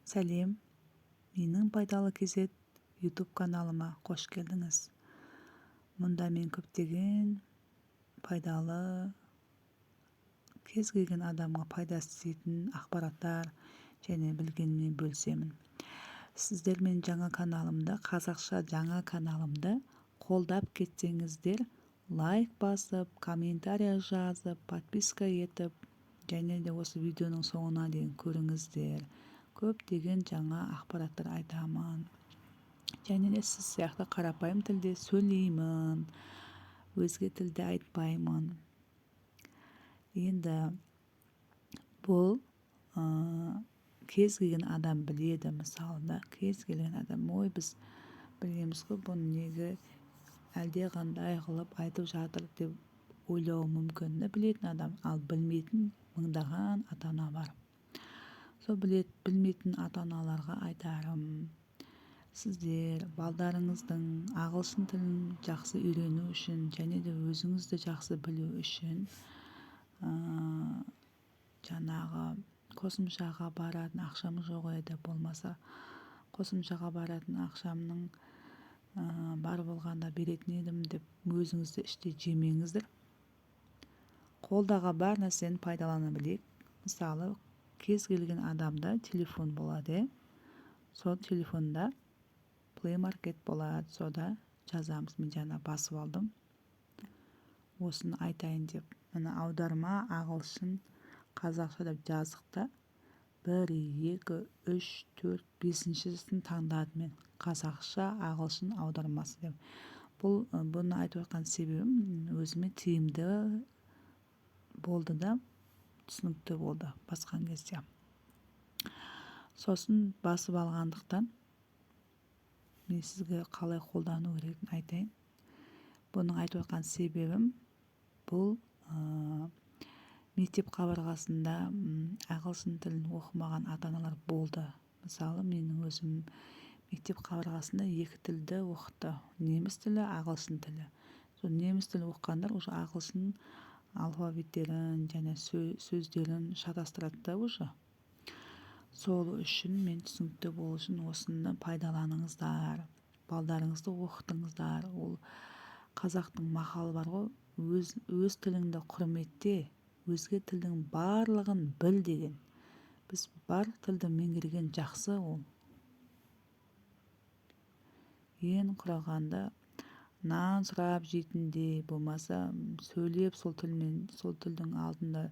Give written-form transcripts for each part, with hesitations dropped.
Сәлем, менің пайдалы кезет YouTube каналыма қош келдіңіз. Мұнда мен көптеген пайдалы, кез келген адамға пайдасы тиетін ақпараттар және білгеніммен бөлісемін. Сіздермен жаңа каналымды, қазақша жаңа каналымды қолдап кетсеңіздер, лайк басып, комментария жазып, подписка етіп, және де осы видеоның соңына дейін көріңіздер. Көптеген жаңа ақпараттар айтамын. Және де сіз сияқты қарапайым тілде сөйлеймін. Өзге тілде айтпаймын. Енді бұл кез келген адам біледі. Мысалы да кез келген адам, ой, біз білеміз ғой, бұны неге әлде қандай қылып айтып жатыр деп ойлауы мүмкін. Білетін адам, ал білмейтін мыңдаған ата-ана бар. Сол білмейтін ата-аналарға айтарым, сіздер балдарыңыздың ағылшын тілін жақсы үйрену үшін және де өзіңізді жақсы білу үшін жаңағы қосымшаға баратын ақшам жоқ еді, болмаса қосымшаға баратын ақшамның бар болғанда беретін едім деп өзіңізді іште жемеңіздер. Қолдағы бар нәрсені пайдалана білейік. Мысалы, кез келген адамда телефон болады. Сол телефонда Play Market болады. Сода жазамыз. Мен жаңа басып алдым. Осыны айтайын деп. Мына аударма ағылшын, қазақша деп жазықта 1, 2, 3, 4, 5-шісін таңдадым мен. Қазақша ағылшын аудармасы деп. Бұны айтып отқан себебім өзіме тиімді болды да, түсінікті болды басқан кезде. Сосын басып алғандықтан мен сізге қалай қолдану керегін айтайын. Бұның айтып отқан себебім бұл мектеп қабырғасында ағылшын тілін оқымаған ата-аналар болды. Мысалы, менің өзім мектеп қабырғасында 2 тілді оқытты. Неміс тілі, ағылшын тілі. Сол неміс тілі оқығандар уже ағылшын алфавиттерін және сөздерін шатастырады да уже. Сол үшін мен түсінікті болу үшін осыны пайдаланыңыздар. Балдарыңызды оқытыңыздар. Ол қазақтың мақалы бар ғой, өз тіліңді құрметте, өзге тілдің барлығын біл деген. Біз бар тілді меңгерген жақсы ол. Ең құрағанда нан сұрап жейтіндей, болмаса сөйлеп сол тілдің алдында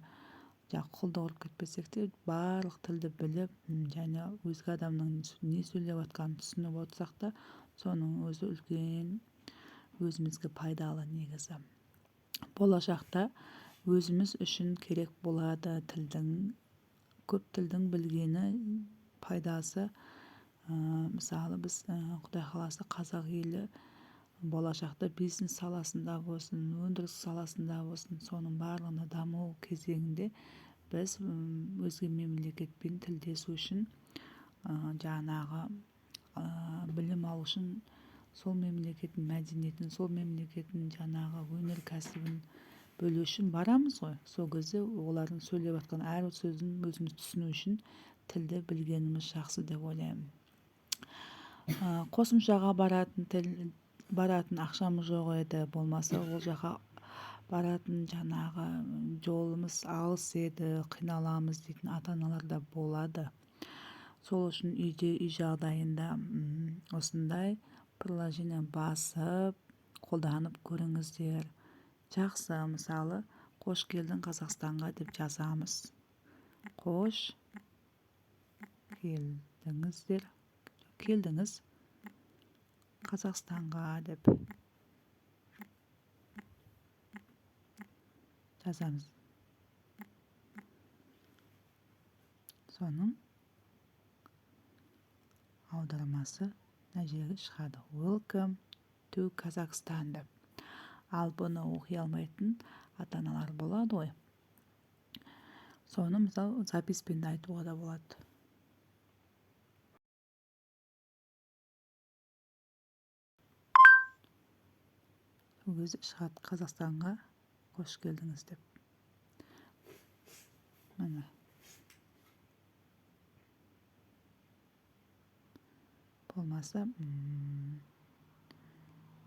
құлдық ұрып кетпесек те, барлық тілді біліп, және өзге адамның не сөйлеп жатқанын түсініп отырсақ та, соның өзі үлкен өзімізге пайдалы негізі. Болашақта өзіміз үшін керек болады тілдің, көп тілдің білгені пайдасы. Мысалы, біз Құдай қаласа қазақ елі болашақта бизнес саласында болсын, өндіріс саласында болсын, соның барлығына даму кезеңінде біз өзге мемлекетпен тілдесу үшін жаңағы білім алу үшін сол мемлекеттің мәдениетін, сол мемлекеттің жаңағы өнеркәсібін бөлу үшін барамыз ғой. Сол кезде олардың сөйлеп жатқан әр сөзін өзіміз түсіну үшін тілді білгеніміз жақсы деп ойлаймын. Қосымшаға баратын ақшамыз жоқ еді, болмаса ол жаққа баратын жаңағы жолымыз алыс еді, қиналамыз дейтін ата-аналар да болады. Сол үшін үй жағдайында осындай приложение басып, қолданып көріңіздер. Жақсы, мысалы, қош келдің Қазақстанға деп жазамыз. Қош келдіңіз Қазақстанға деп жазамыз. Соның аудармасы мына жерге шығады. Welcome to Kazakhstan деп. Ал бұны оқи алмайтын ата-аналар болады ғой. Соны мысалы записпен де айтуға да болады. Өзі шығады Қазақстанға қош келдіңіз деп. Міне. болмаса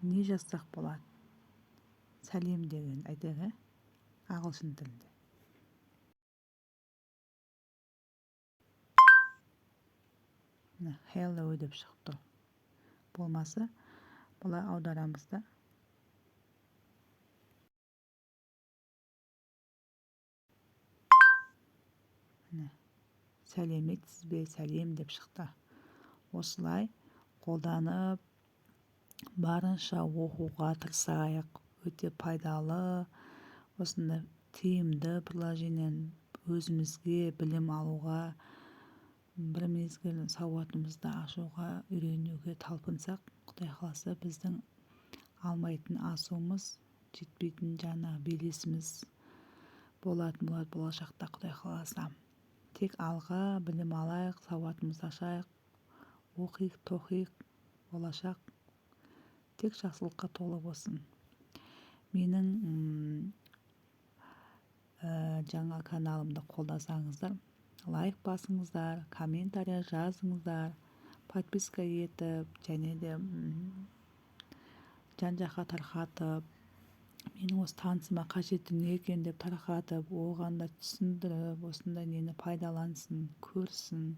не жазсақ болады? Сәлем деген айтайық, ағылшын тілінде. Hello деп шығып тұр. Болмаса бұлай аударамыз да. Сәлеметсіз бе? Сәлем деп шықты. Осылай қолданып барынша оқуға тырысайық. Өте пайдалы, осындай тиімді приложениені өзімізге білім алуға, бір мезгіл сауатымызды ашуға, үйренуге талпынсақ, Құдай қаласа біздің алмайтын асуымыз, жетпейтін жаңа белесіміз болатын болады болашақта, Құдай қаласа. Тек алға білім алайық, сауатымызды ашайық, оқиық, тоқиық, болашақ тек жақсылыққа толы болсын. Менің жаңа каналымды қолдасаңыздар, лайк басыңыздар, комментария жазыңыздар, подписка етіп, және де жан-жаққа тарқатып, менің осы танысыма қажетті не екен деп тарқатып, оған да түсіндіріп, осындай нені пайдалансын, көрсін.